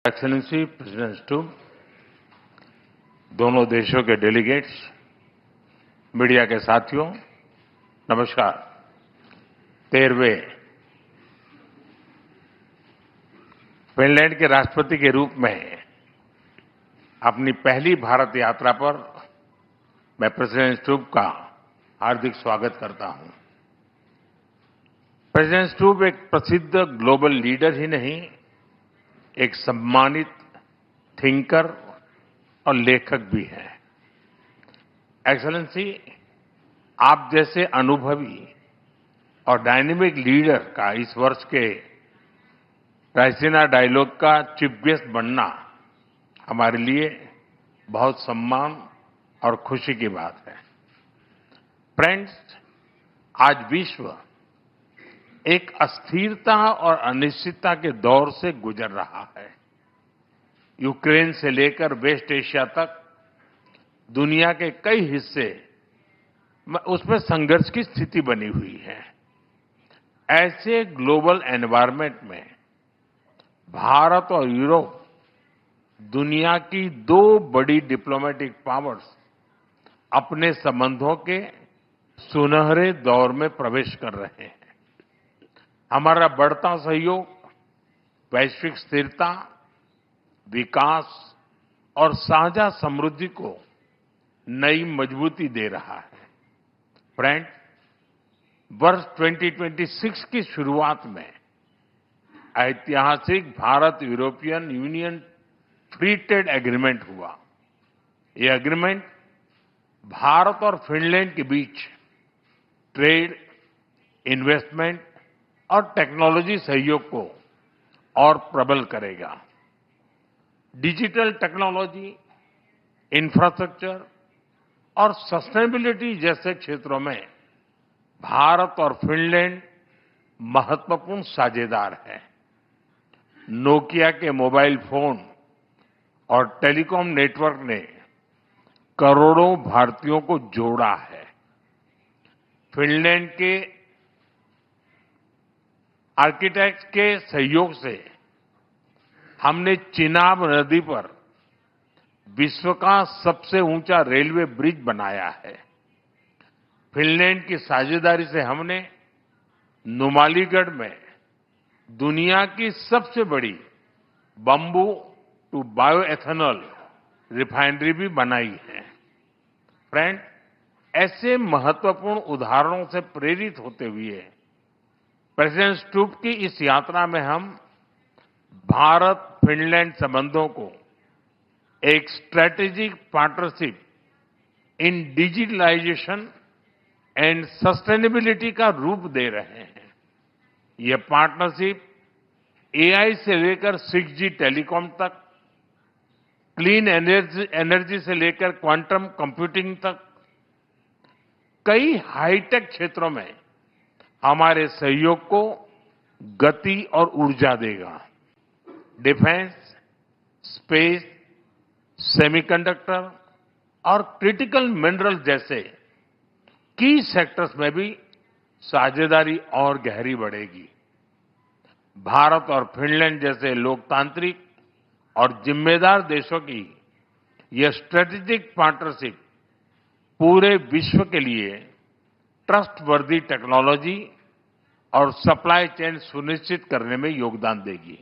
Excellency president स्टूब, दोनों देशों के डेलीगेट्स, मीडिया के साथियों, नमस्कार। 13वें फिनलैंड के राष्ट्रपति के रूप में अपनी पहली भारत यात्रा पर मैं प्रेसिडेंट स्टूब का हार्दिक स्वागत करता हूं। प्रेसिडेंट स्टूब एक प्रसिद्ध ग्लोबल लीडर ही नहीं, एक सम्मानित थिंकर और लेखक भी हैं। एक्सेलेंसी, आप जैसे अनुभवी और डायनेमिक लीडर का इस वर्ष के रायसीना डायलॉग का चीफ गेस्ट बनना हमारे लिए बहुत सम्मान और खुशी की बात है। फ्रेंड्स, आज विश्व एक अस्थिरता और अनिश्चितता के दौर से गुजर रहा है। यूक्रेन से लेकर वेस्ट एशिया तक दुनिया के कई हिस्से उसमें संघर्ष की स्थिति बनी हुई है। ऐसे ग्लोबल एनवायरनमेंट में भारत और यूरोप दुनिया की दो बड़ी डिप्लोमेटिक पावर्स अपने संबंधों के सुनहरे दौर में प्रवेश कर रहे हैं। हमारा बढ़ता सहयोग वैश्विक स्थिरता, विकास और साझा समृद्धि को नई मजबूती दे रहा है। फ्रेंड, वर्ष 2026 की शुरुआत में ऐतिहासिक Bharat European union free trade agreement हुआ। ये एग्रीमेंट भारत और फिनलैंड के बीच ट्रेड, इन्वेस्टमेंट और टेक्नोलॉजी सहयोग को और प्रबल करेगा। डिजिटल टेक्नोलॉजी, इंफ्रास्ट्रक्चर और सस्टेनेबिलिटी जैसे क्षेत्रों में भारत और फिनलैंड महत्वपूर्ण साझेदार हैं। नोकिया के मोबाइल फोन और टेलीकॉम नेटवर्क ने करोड़ों भारतीयों को जोड़ा है। फिनलैंड के आर्किटेक्ट के सहयोग से हमने चिनाब नदी पर विश्व का सबसे ऊंचा रेलवे ब्रिज बनाया है। फिनलैंड की साझेदारी से हमने नुमालीगढ़ में दुनिया की सबसे बड़ी बंबू टू बायोएथेनॉल रिफाइनरी भी बनाई है। फ्रेंड, ऐसे महत्वपूर्ण उदाहरणों से प्रेरित होते हुए प्रेसिडेंट स्टूब की इस यात्रा में हम भारत फिनलैंड संबंधों को एक strategic partnership in digitalisation and sustainability का रूप दे रहे हैं। यह पार्टनरशिप एआई से लेकर 6G टेलीकॉम तक, क्लीन एनर्जी से लेकर क्वांटम कंप्यूटिंग तक कई हाईटेक क्षेत्रों में हमारे सहयोग को गति और ऊर्जा देगा। डिफेंस, स्पेस, सेमीकंडक्टर और क्रिटिकल मिनरल जैसे की सेक्टर्स में भी साझेदारी और गहरी बढ़ेगी। भारत और फिनलैंड जैसे लोकतांत्रिक और जिम्मेदार देशों की यह स्ट्रेटेजिक पार्टनरशिप पूरे विश्व के लिए ट्रस्टवर्दी टेक्नोलॉजी और सप्लाई चेन सुनिश्चित करने में योगदान देगी।